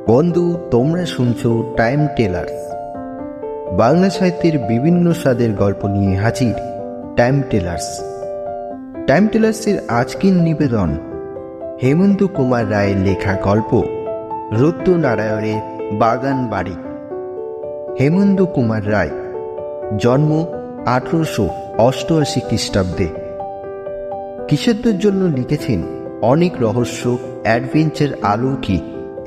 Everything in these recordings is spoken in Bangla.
বন্ধু, তোমরা শুনছো টাইম টেলার্স। বাংলা সাহিত্যের বিভিন্ন স্বাদের গল্প নিয়ে হাজির টাইম টেলার্স। টাইম টেলার্সের আজকের নিবেদন হেমন্ত কুমার রায়ের লেখা গল্প রুদ্রনারায়ণের বাগান বাড়ি। হেমন্ত কুমার রায়, জন্ম 1888 খ্রিস্টাব্দে। কিশোরদের জন্য লিখেছেন অনেক রহস্য, অ্যাডভেঞ্চার, অলৌকিক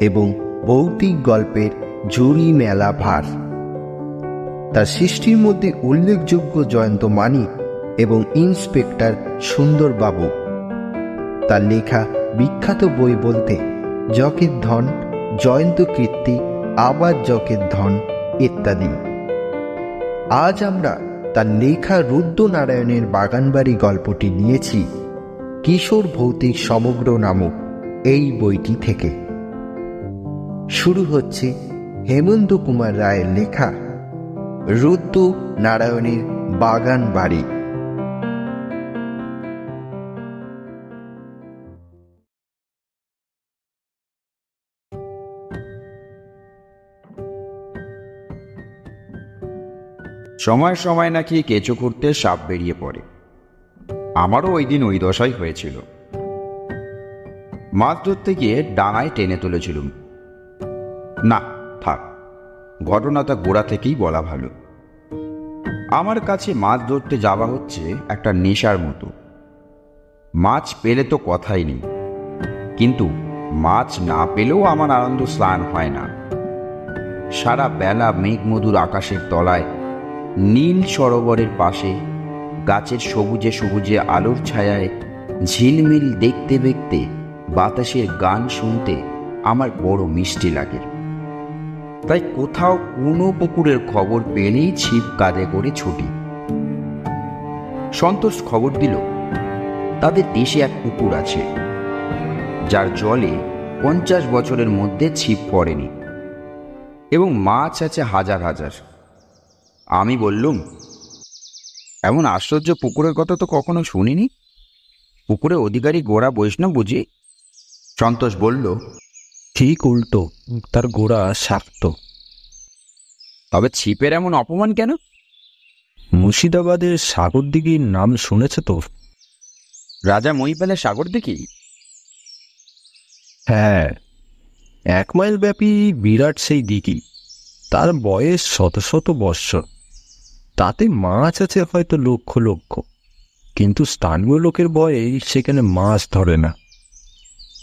এবং ভৌতিক গল্পের ঝুড়ি মেলা ভার। তার সৃষ্টির মধ্যে উল্লেখযোগ্য জয়ন্ত মানিক এবং ইন্সপেক্টর সুন্দরবাবু। তার লেখা বিখ্যাত বই বলতে যকের ধন, জয়ন্ত কীর্তি, আবার যকের ধন ইত্যাদি। আজ আমরা তার লেখা রুদ্রনারায়ণের বাগানবাড়ি গল্পটি নিয়েছি কিশোর ভৌতিক সমগ্র নামক এই বইটি থেকে। শুরু হচ্ছে হেমন্ত কুমার রায়ের লেখা রুদ্রনারায়ণের বাগান বাড়ি। সময় সময় নাকি কেঁচো খুঁড়তে সাপ বেরিয়ে পড়ে। আমারও ওই দিন ওই দশাই হয়েছিল। মাছ ধরতে গিয়ে ডাঙায় টেনে তুলেছিলুম। না থাক, ঘটনাটা গোড়া থেকেই বলা ভালো। আমার কাছে মাছ ধরতে যাওয়া হচ্ছে একটা নেশার মতো। মাছ পেলে তো কথাই নেই, কিন্তু মাছ না পেলেও আমার আনন্দ স্নান হয় না। সারা বেলা মেঘমধুর আকাশের তলায়, নীল সরোবরের পাশে, গাছের সবুজে সবুজে আলোর ছায়ায় ঝিলমিল দেখতে দেখতে বাতাসের গান শুনতে আমার বড় মিষ্টি লাগে। তাই কোথাও কোনো পুকুরের খবর পেলেই ছিপ কাঁধে করে ছুটি। সন্তোষ খবর দিল তাদের দেশে এক পুকুর আছে, যার জলে 50 বছরের মধ্যে ছিপ পড়েনি এবং মাছ আছে হাজার হাজার। আমি বললুম, এমন আশ্চর্য পুকুরের কথা তো কখনো শুনিনি। পুকুরে অধিকারী গোড়া বৈষ্ণব বুঝি? সন্তোষ বলল, ঠিক উল্টো, তার গোড়া শাক্ত। তবে ছিপের এমন অপমান কেন? মুর্শিদাবাদের সাগরদিঘির নাম শুনেছে তো? রাজা মহিপালের সাগর দেখি? হ্যাঁ, 1 মাইল ব্যাপী বিরাট সেই দিঘি। তার বয়স শত শত বৎসর। তাতে মাছ আছে হয়তো লক্ষ লক্ষ, কিন্তু স্থানীয় লোকের ভয়ে সেখানে মাছ ধরে না,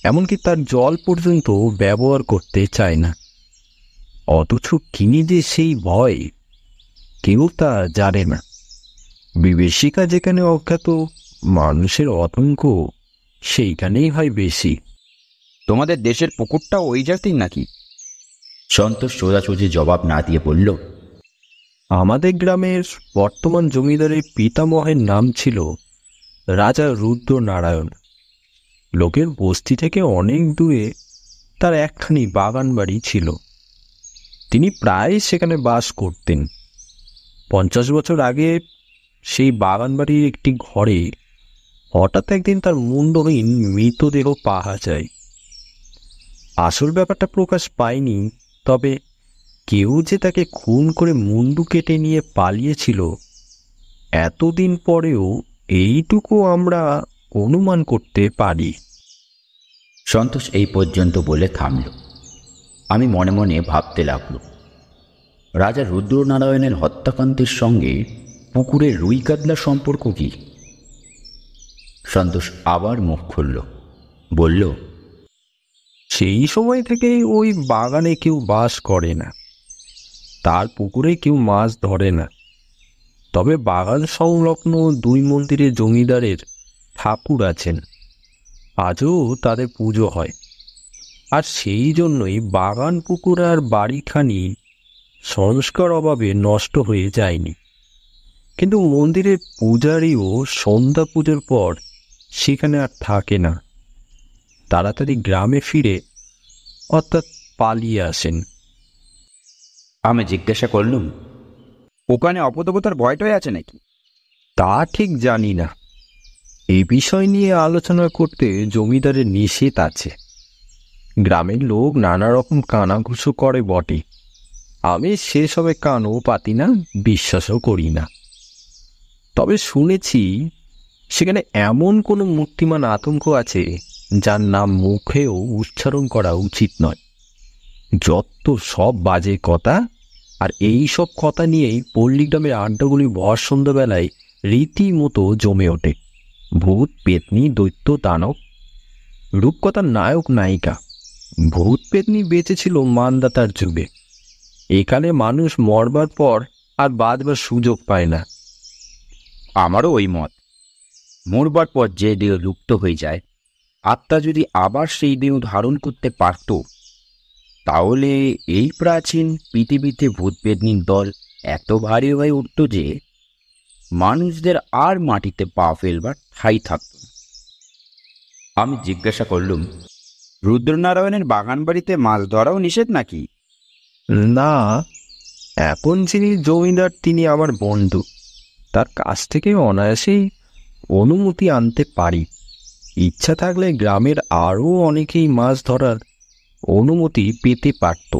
এমনকি তার জল পর্যন্ত ব্যবহার করতে চায় না। অথচ কিনি যে সেই ভয়, কেউ তা জানে না। বিভীষিকা যেখানে অজ্ঞাত, মানুষের আতঙ্ক সেইখানেই হয় বেশি। তোমাদের দেশের পুকুরটা ওই জাতির নাকি? সন্তোষ সোজাসুজি জবাব না দিয়ে বলল, আমাদের গ্রামের বর্তমান জমিদারের পিতামহের নাম ছিল রাজা রুদ্রনারায়ণ। লোকের বস্তি থেকে অনেক দূরে তার একখানি বাগান বাড়ি ছিল। তিনি প্রায় সেখানে বাস করতেন। 50 বছর আগে সেই বাগান বাড়ির একটি ঘরে হঠাৎ একদিন তার মুন্ডহীন মৃতদেহ পাওয়া যায়। আসল ব্যাপারটা প্রকাশ পায়নি, তবে কেউ যে তাকে খুন করে মুন্ডু কেটে নিয়ে পালিয়েছিল, এতদিন পরেও এইটুকু আমরা অনুমান করতে পারি। সন্তোষ এই পর্যন্ত বলে থামল। আমি মনে মনে ভাবতে লাগল, রাজা রুদ্রনারায়ণের হত্যাকাণ্ডের সঙ্গে পুকুরের রুই কাতলার সম্পর্ক কি? সন্তোষ আবার মুখ খুলল, বলল, সেই সময় থেকে ওই বাগানে কেউ বাস করে না, তার পুকুরে কেউ মাছ ধরে না। তবে বাগান সংলগ্ন 2 মন্দিরে জমিদারের ঠাকুর আছেন, আজও তাদের পুজো হয়। আর সেই জন্যই বাগান, পুকুর আর বাড়িখানি সংস্কার অভাবে নষ্ট হয়ে যায়নি। কিন্তু মন্দিরের পূজারীও সন্ধ্যা পুজোর পর সেখানে আর থাকে না, তাড়াতাড়ি গ্রামে ফিরে, অর্থাৎ পালিয়ে আসেন। আমি জিজ্ঞাসা করলুম, ওখানে অপদেবতার ভয়টাই আছে নাকি? তা ঠিক জানি না। এই বিষয় নিয়ে আলোচনা করতে জমিদারের নিষেধ আছে। গ্রামের লোক নানা রকম কানাঘুষো করে বটে, আমি সেসবে কানও পাতি না, বিশ্বাসও করি না। তবে শুনেছি সেখানে এমন কোনো মূর্তিমান আতঙ্ক আছে যার নাম মুখেও উচ্চারণ করা উচিত নয়। যত সব বাজে কথা, আর এই সব কথা নিয়েই পল্লীগ্রামের আড্ডাগুলি ভর সন্ধ্যাবেলায় রীতিমতো জমে ওঠে। ভূত, পেতনি, দৈত্য, দানব, রূপকথার নায়ক নায়িকা। ভূত পেতনি বেঁচেছিল মানদাতার যুগে। এখানে মানুষ মরবার পর আর বাঁচবার সুযোগ পায় না। আমারও ওই মত। মরবার পর যে দেহ লুপ্ত হয়ে যায়, আত্মা যদি আবার সেই দেহ ধারণ করতে পারত, তাহলে এই প্রাচীন পৃথিবীতে ভূত পেতনির দল এত ভারী হয়ে উঠত যে মানুষদের আর মাটিতে পা ফেলবার ঠাঁই থাকত না। আমি জিজ্ঞাসা করলুম, রুদ্রনারায়ণের বাগান বাড়িতে মাছ ধরাও নিষেধ নাকি? না, এখন যিনি জমিদার তিনি আমার বন্ধু, তার কাছ থেকে অনায়াসেই অনুমতি আনতে পারি। ইচ্ছা থাকলে গ্রামের আরও অনেকেই মাছ ধরার অনুমতি পেতে পারত,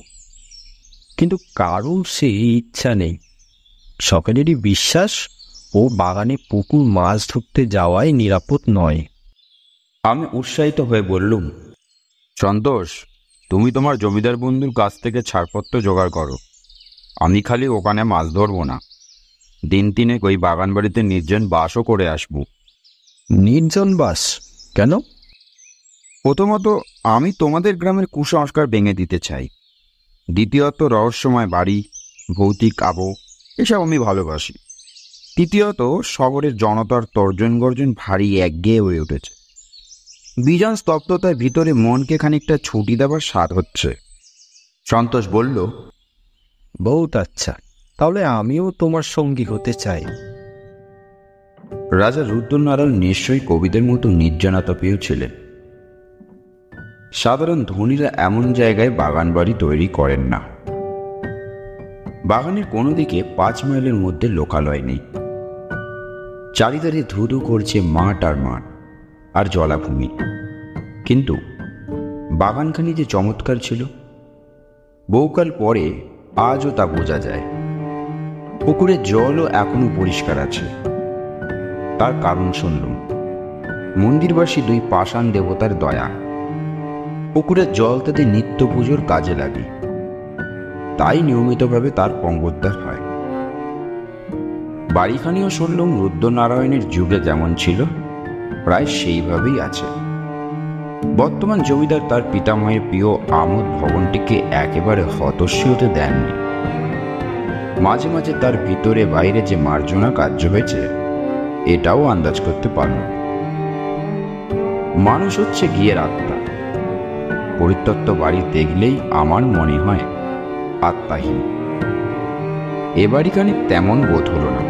কিন্তু কারোর সে ইচ্ছা নেই। সকলেরই বিশ্বাস ও বাগানে পুকুর মাছ ধরতে যাওয়াই নিরাপদ নয়। আমি উৎসাহিত হয়ে বললুম, সন্তোষ, তুমি তোমার জমিদার বন্ধুর কাছ থেকে ছাড়পত্র জোগাড় করো। আমি খালি ওখানে মাছ ধরবো না, দিন তিনেক ওই বাগান বাড়িতে নির্জন বাসও করে আসবো। নির্জন বাস কেন? প্রথমত, আমি তোমাদের গ্রামের কুসংস্কার ভেঙে দিতে চাই। দ্বিতীয়ত, রহস্যময় বাড়ি, ভৌতিক আবহ এসব আমি ভালোবাসি। তৃতীয়ত, শহরের জনতার তর্জন গর্জন ভারী একঘেয়ে হয়ে উঠেছে। বিজন স্তব্ধতায় ভিতরে মনকে খানিকটা ছুটি দেবার স্বাদ হচ্ছে। সন্তোষ বলল, বহুত আচ্ছা, তাহলে আমিও তোমার সঙ্গী হতে চাই। রাজা রুদ্রনারায়ণ নিশ্চয়ই কবিদের মতো নির্জনতা পেয়েও ছিলেন। সাধারণ ধনীরা এমন জায়গায় বাগান বাড়ি তৈরি করেন না। বাগানের কোনো দিকে 5 মাইলের মধ্যে লোকালয় নেই। চারিধারে ধুধু করছে মাঠ আর মাঠ আর জলাভূমি। কিন্তু বাগানখানি যে চমৎকার ছিল, বহুকাল পরে আজও তা বোঝা যায়। পুকুরের জলও এখনো পরিষ্কার আছে। তার কারণ শুনলুম, মন্দিরবাসী 2 পাষাণ দেবতার দয়া। পুকুরের জল তাদের নিত্য পুজোর কাজে লাগে, তাই নিয়মিতভাবে তার পঙ্গোদ্ধার হয়। বাড়িখানিও শুনলুম রুদ্রনারায়ণের যুগে যেমন ছিল প্রায় সেইভাবেই আছে। বর্তমান জমিদার তার পিতামহের প্রিয় আমোদ ভবনটিকে একেবারে হতশ্রী হতে দেননি। মাঝে মাঝে তার ভিতরে বাইরে যে মার্জনা কার্য হয়েছে এটাও আন্দাজ করতে পারল। মানুষ হচ্ছে গিয়ের আত্মা। পরিত্যক্ত বাড়ি দেখলেই আমার মনে হয় আত্মাহীন। এ বাড়িখানি তেমন বোধ হলো না।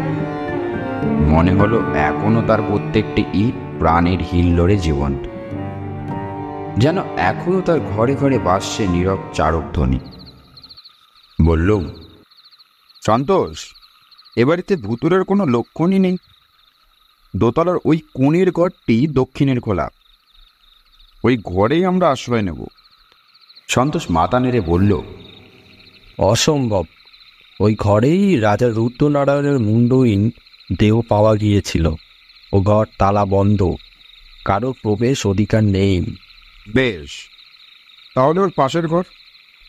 মনে হলো এখনো তার প্রত্যেকটি ইট প্রাণের হিল্লোড়ে জীবন্ত, যেন এখনো তার ঘরে ঘরে বাসছে নীরব চারক ধ্বনি। বললুম, সন্তোষ, এ বাড়িতে ভুতুরের কোনো লক্ষণই নেই। দোতলার ওই কোণের ঘরটি দক্ষিণের খোলা, ওই ঘরেই আমরা আশ্রয় নেব। সন্তোষ মাথা নেড়ে বলল, অসম্ভব। ওই ঘরেই রাজা রুদ্রনারায়ণের মুন্ডহীন দেহ পাওয়া গিয়েছিল। ও ঘর তালা বন্ধ, কারো প্রবেশ অধিকার নেই। বেশ, তাহলে ওর পাশের ঘর,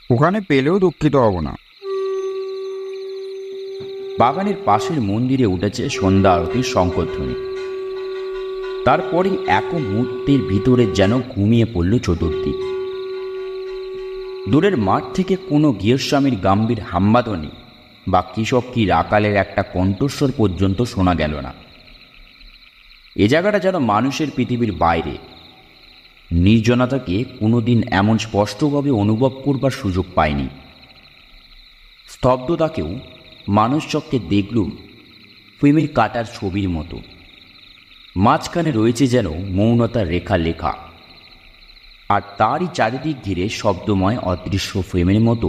ওখানে পেলেও দুঃখিত হব না। বাগানের পাশের মন্দিরে উঠেছে সন্ধ্যা আরতির শঙ্খধ্বনি। তারপরে এক মুহূর্তের ভিতরে যেন ঘুমিয়ে পড়ল চতুর্দিক। দূরের মাঠ থেকে কোনো গৃহস্বামীর গাম্ভীর হাম্বাধ্বনি বা কৃষক কি রাকালের একটা কণ্ঠস্বর পর্যন্ত শোনা গেল না। এ জায়গাটা যেন মানুষের পৃথিবীর বাইরে। নির্জনতাকে কোনোদিন এমন স্পষ্টভাবে অনুভব করবার সুযোগ পায়নি। স্তব্ধতাকেও মানুষ চক্ষে দেখলুম ফিল্মের কাটার ছবির মতো। মাঝখানে রয়েছে যেন মৌনতার রেখা লেখা, আর তারই চারিদিক ঘিরে শব্দময় অদৃশ্য ফ্রেমের মতো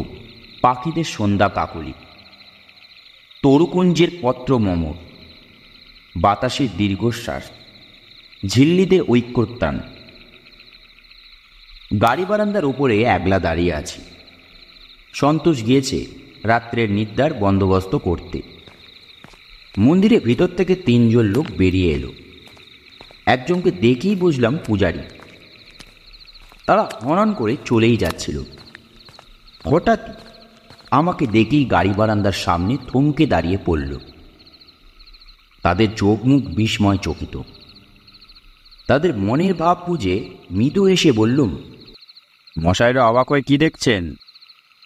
পাখিদের সন্ধ্যা কাকলি, তরুকুঞ্জের পত্র মমর, বাতাসের দীর্ঘশ্বাস, ঝিল্লিদের ঐক্যতান। গাড়ি বারান্দার উপরে একলা দাঁড়িয়ে আছি। সন্তোষ গিয়েছে রাত্রের নিদ্রার বন্দোবস্ত করতে। মন্দিরের ভিতর থেকে 3 জন লোক বেরিয়ে এলো। একজনকে দেখেই বুঝলাম পূজারী। তারা হনন করে চলেই যাচ্ছিল। হঠাৎ আমাকে দেখেই গাড়ি বারান্দার সামনে থমকে দাঁড়িয়ে পড়ল। তাদের চোখ মুখ বিস্ময় চকিত। তাদের মনের ভাব বুঝে মৃদু এসে বললুম, মশাইরা অবাক হয়ে কি দেখছেন?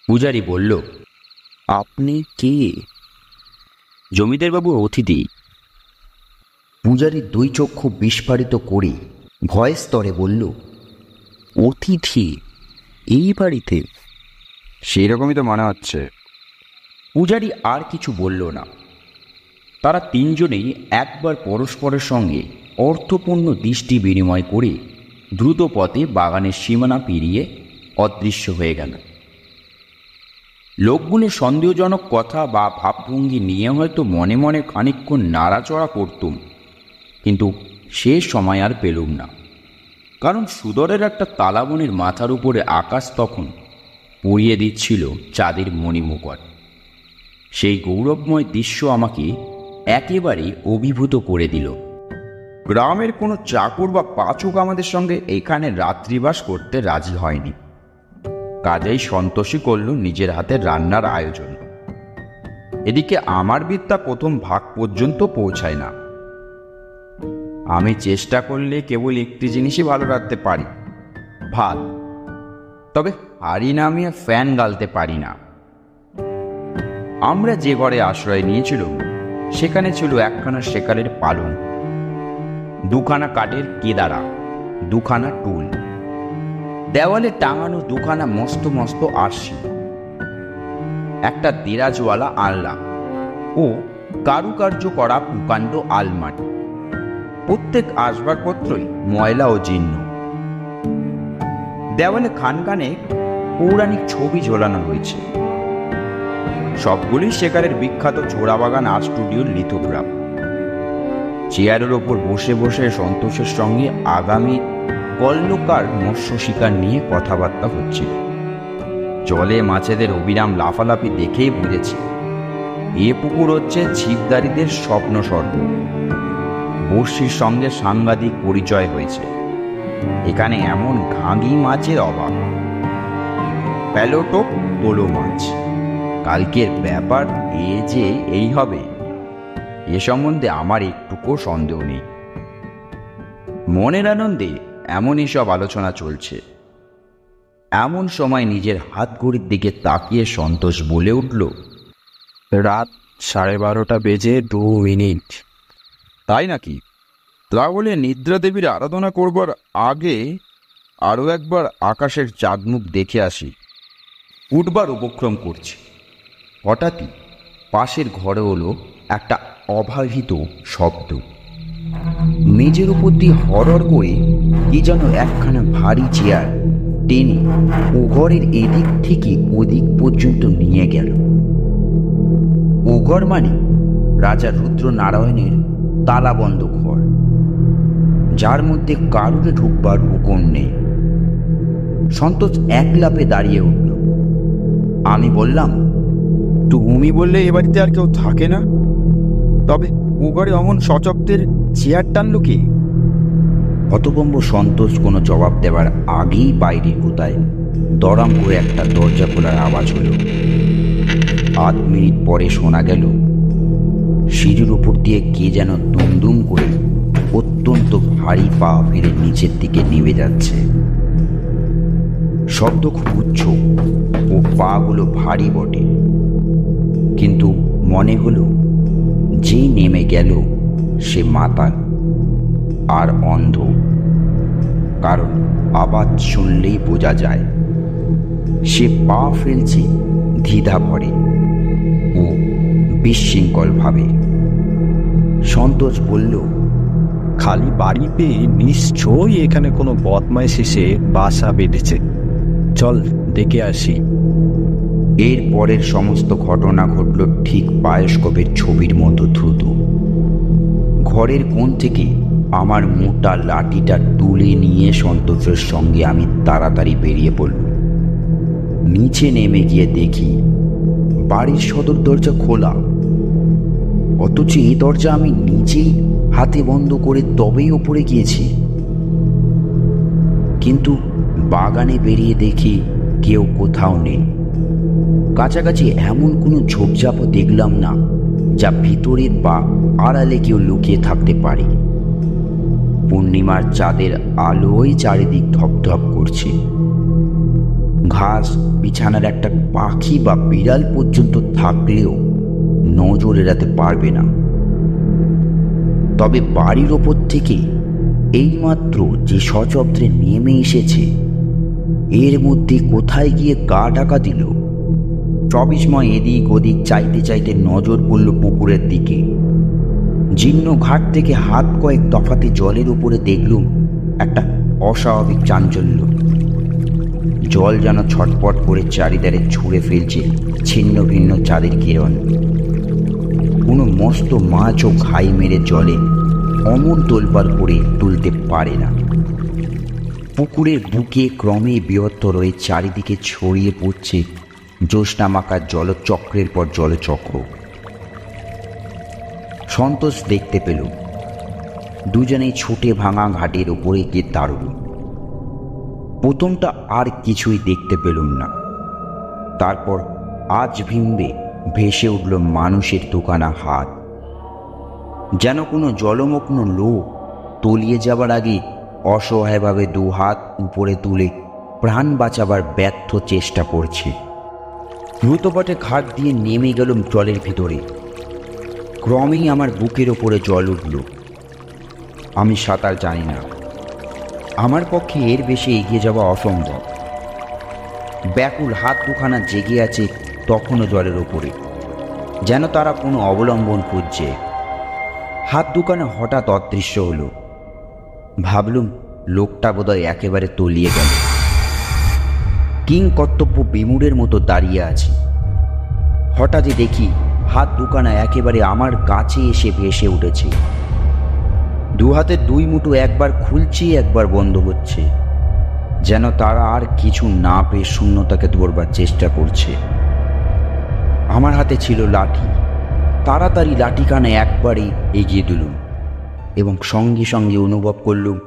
পূজারী বলল, আপনি কে? জমিদারবাবু অতিথি। পূজারী 2 চক্ষু বিস্ফারিত করে ভয়েস স্তরে বলল, অতিথি এই বাড়িতে? সেই রকমই তো মনে হচ্ছে। পূজারী আর কিছু বলল না। তারা 3 জনেই একবার পরস্পরের সঙ্গে অর্থপূর্ণ দৃষ্টি বিনিময় করে দ্রুত পথে বাগানের সীমানা পেরিয়ে অদৃশ্য হয়ে গেল। লোকগুলোর সন্দেহজনক কথা বা ভাবভঙ্গি নিয়ে হয়তো মনে মনে খানিকক্ষণ নাড়াচড়া করতুম, কিন্তু সে সময় আর পেলুম না। কারণ সুদরের একটা তালাবনের মাথার উপরে আকাশ তখন পরিয়ে দিচ্ছিল চাঁদের মণিমুকুট। সেই গৌরবময় দৃশ্য আমাকে একেবারে অভিভূত করে দিল। গ্রামের কোনো চাকর বা পাচক আমাদের সঙ্গে এখানে রাত্রিবাস করতে রাজি হয়নি। কাজেই সন্তোষী করল নিজের হাতে রান্নার আয়োজন। এদিকে আমার বিদ্যা প্রথম ভাগ পর্যন্ত পৌঁছায় না। আমি চেষ্টা করলে কেবল একটি জিনিসই ভালো রাখতে পারি, ভাত। তবে হাড়ি নামিয়ে ফ্যান গালতে পারি না। আমরা যে ঘরে আশ্রয় নিয়েছিলাম সেখানে ছিল একখানা শেকারের পালং, 2খানা কাঠের কেদারা, 2খানা টুল, দেওয়ালে টাঙানো 2খানা মস্ত মস্ত আরশি, একটা দেরাজওয়ালা আলনা ও কারুকার্য করা প্রকাণ্ড আলমারি। প্রত্যেক আসবাবপত্রই ময়লা ও জীর্ণ। দেওয়ালে খানখানে পৌরাণিক ছবি ঝোলানো রয়েছে। সবগুলি শেকারের বিখ্যাত চোরাবাগান আর্ট স্টুডিওর লিথোগ্রাফ। চেয়ারের ওপর বসে বসে সন্তোষের সঙ্গে আগামী কল্লকার মৎস্য শিকার নিয়ে কথাবার্তা হচ্ছে। জলে মাছেদের অবিরাম লাফালাফি দেখেই বুঝেছি এ পুকুর হচ্ছে ছিপদারিদের স্বপ্ন স্বর্গ। বড়শির সঙ্গে সাংঘাতিক পরিচয় হয়েছে। এখানে এমন ঘাঙি মাছের অভাব। প্যালোটো তোলো মাছ। কালকের ব্যাপার এ যে এই হবে এ সম্বন্ধে আমার একটুকু সন্দেহ নেই। মনের আনন্দে এমনই সব আলোচনা চলছে। এমন সময় নিজের হাত ঘড়ির দিকে তাকিয়ে সন্তোষ বলে উঠল, রাত 12:30 বেজে 2 মিনিট। তাই নাকি? তাহলে নিদ্রা দেবীর আরাধনা করবার আগে আরও একবার আকাশের চাঁদমুখ দেখে আসি। উঠবার উপক্রম করছি। হঠাৎই পাশের ঘরে হলো একটা অভাবিত শব্দ। মেঝের উপর দিয়ে হরর করে কি যেন একখানা ভারী চেয়ার টেনে ও ঘরের এদিক থেকে ওদিক পর্যন্ত নিয়ে গেল। ও ঘর মানে রাজা রুদ্রনারায়ণের তালাবন্ধ ঘর, যার মধ্যে কারুরে ঢুকবার হুকুম নেই। সন্তোষ এক লাফে দাঁড়িয়ে উঠল। আমি বললাম, তুমি বললে এ বাড়িতে আর কেউ থাকে না? তবে ও ঘরে অমন সচকদের চেয়ার টানলো কি? হতভম্ব সন্তোষ কোনো জবাব দেওয়ার আগেই বাইরের কোথায় দরাম করে একটা দরজা খোলার আওয়াজ হলো। 8 মিনিট পরে শোনা গেল সিঁড়ির উপর দিয়ে কে যেন দুমদুম করে অত্যন্ত ভারী পা ফেলে নিচের দিকে নেমে যাচ্ছে। শব্দ খুব উচ্চ ও পাগুলো ভারী বটে, কিন্তু মনে হলো যেই নেমে গেল সে মাতাল আর অন্ধ। কারণ আওয়াজ শুনলেই বোঝা যায় সে পা ফেলছে দ্বিধা ভরে ও বিশৃঙ্খল ভাবে। সন্তোষ বলল, খালি বাড়ি পেয়ে নিশ্চয়ই এখানে কোনো বদমাইশ এসে বাসা বেঁধেছে। চল দেখে আসি। এর পরের সমস্ত ঘটনা ঘটল ঠিক বায়োস্কোপের ছবির মতো দ্রুত। ঘরের কোণ থেকে আমার মোটা লাঠিটা তুলে নিয়ে সন্তোষের সঙ্গে আমি তাড়াতাড়ি বেরিয়ে পড়লাম। নিচে নেমে গিয়ে দেখি বাড়ির সদর দরজা খোলা, অথচ এই দরজা আমি নিজেই হাতে বন্ধ করে তবেই ওপরে গিয়েছি। কিন্তু বাগানে বেরিয়ে দেখি কেউ কোথাও নেই। কাছাকাছি এমন কোনো ঝোপঝাপও দেখলাম না যা ভিতরের বা আড়ালে কেউ লুকিয়ে থাকতে পারে। পূর্ণিমার চাঁদের আলোয় চারিদিক ধপধপ করছে। ঘাস বিছানার একটা পাখি বা বিড়াল পর্যন্ত থাকলেও নজর এড়াতে পারবে না। তবে বাড়ির ওপর থেকে এইমাত্র যে সশব্দে নেমে এসেছে, এর মধ্যে কোথায় গিয়ে গা ঢাকা দিল। সবিস্ময় এদিক ওদিক চাইতে চাইতে নজর পড়ল পুকুরের দিকে। জীর্ণ ঘাট থেকে হাত কয়েক তফাতে জলের উপরে দেখলুম একটা অস্বাভাবিক চাঞ্চল্য। জল যেন ছটপট করে চারিধারে ছুঁড়ে ফেলছে ছিন্ন ভিন্ন চাঁদের কিরণ। কোনো মস্ত মাছও ঘাই মেরে জলে অমন তোলপাড় করে তুলতে পারে না। পুকুরের বুকে ক্রমে বৃহত্তর হয়ে চারিদিকে ছড়িয়ে পড়ছে জ্যোৎস্নামাকার জলচক্রের পর জলচক্র। সন্তোষ দেখতে পেল, দুজনেই ছুটে ভাঙা ঘাটের উপরে গিয়ে দাঁড়ল। প্রথমটা আর কিছুই দেখতে পেলুম না। তারপর আজ ভিম্বে ভেসে উঠল মানুষের দোকানা হাত, যেন কোনো জলমগ্ন লোক তলিয়ে যাবার আগে অসহায়ভাবে দু হাত উপরে তুলে প্রাণ বাঁচাবার ব্যর্থ চেষ্টা করছে। দ্রুতপটে ঘাট দিয়ে নেমে গেলুম জলের ভিতরে। ক্রমেই আমার বুকের ওপরে জল উঠল। আমি সাঁতার জানি না, আমার পক্ষে এর বেশি এগিয়ে যাওয়া অসম্ভব। ব্যাকুল হাত দুখানা জেগে আছে তখনও জলের ওপরে, যেন তারা কোনো অবলম্বন খুঁজছে। হাত দুখানা হঠাৎ অদৃশ্য হলো। ভাবলুম লোকটা বোধহয় একেবারে তলিয়ে গেল। কিং কর্তব্য বিমূঢ়ের মতো দাঁড়িয়ে আছে। হঠাৎই দেখি হাত দুখানা একেবারে আমার কাছে এসে ভেসে উঠেছে। দু হাতের দুই মুঠো একবার খুলছে একবার বন্ধ হচ্ছে, যেন তারা আর কিছু না পেয়ে শূন্যতাকে ধরবার চেষ্টা করছে। আমার হাতে ছিল লাঠি। তাড়াতাড়ি লাঠিখানা একবারে এগিয়ে দিলুম এবং সঙ্গে সঙ্গে অনুভব করলুম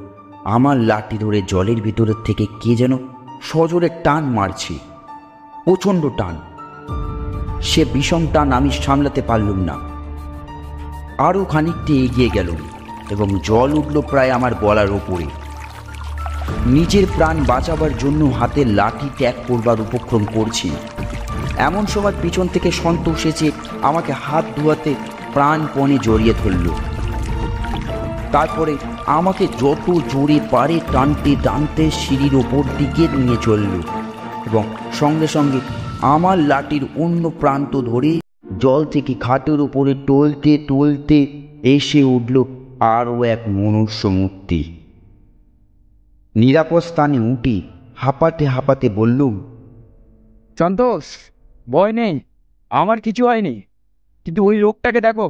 আমার লাঠি ধরে জলের ভিতরের থেকে কে যেন সজোরে টান মারছে, প্রচণ্ড টান। সে বিষম টান আমি সামলাতে পারলুম না। আরও খানিকটা এগিয়ে গেলুম এবং জল উঠল প্রায় আমার গলার ওপরে। নিজের প্রাণ বাঁচাবার জন্য হাতের লাঠি ত্যাগ করবার উপক্রম করছি, এমন সময় পিছন থেকে সন্তোষ এসে আমাকে হাত ধোয়াতে প্রাণপণে জড়িয়ে ধরল। তারপরে আমাকে যত জোরে পারে টানতে টানতে সিঁড়ির ওপর দিকে নিয়ে চলল এবং সঙ্গে সঙ্গে আমার লাঠির অন্য প্রান্ত ধরে জল থেকে খাটের উপরে টলতে টলতে এসে উঠল আরও এক মনুষ্য মূর্তি। নিরাপদ স্থানে উঠি হাঁপাতে হাঁপাতে বললুম, সন্তোষ, ভয় নেই, আমার কিছু হয়নি, কিন্তু ওই লোকটাকে দেখো,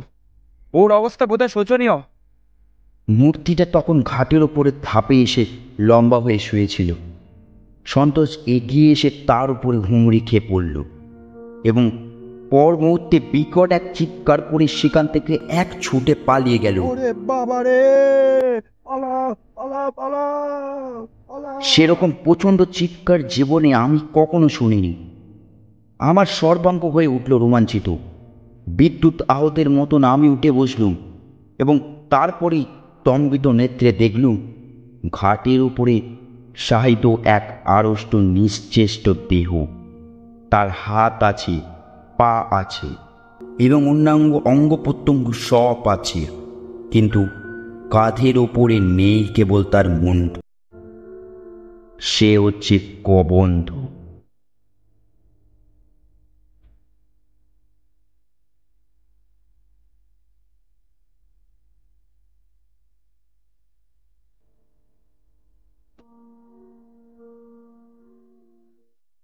ওর অবস্থা বোধহয় শোচনীয়। মূর্তিটা তখন ঘাটের ওপরে ধাপে এসে লম্বা হয়ে শুয়েছিল। সন্তোষ এগিয়ে এসে তার উপরে হুমড়ি খেয়ে পড়ল এবং পর মুহূর্তে বিকট এক চিৎকার করে সেখান থেকে এক ছুটে পালিয়ে গেল। সেরকম প্রচণ্ড চিৎকার জীবনে আমি কখনো শুনিনি। আমার সর্বাঙ্গ হয়ে উঠল রোমাঞ্চিত। বিদ্যুৎ আহতের মতন আমি উঠে বসলুম এবং তারপরেই স্তম্ভিত নেত্রে দেখলুম ঘাটের উপরে শায়িত এক আড়ষ্ট নিশ্চেষ্ট দেহ। তার হাত আছে, পা আছে এবং অন্যান্য অঙ্গ প্রত্যঙ্গ সব আছে, কিন্তু কাঁধের ওপরে নেই কেবল তার মুন্ড। সে হচ্ছে কবন্ধ।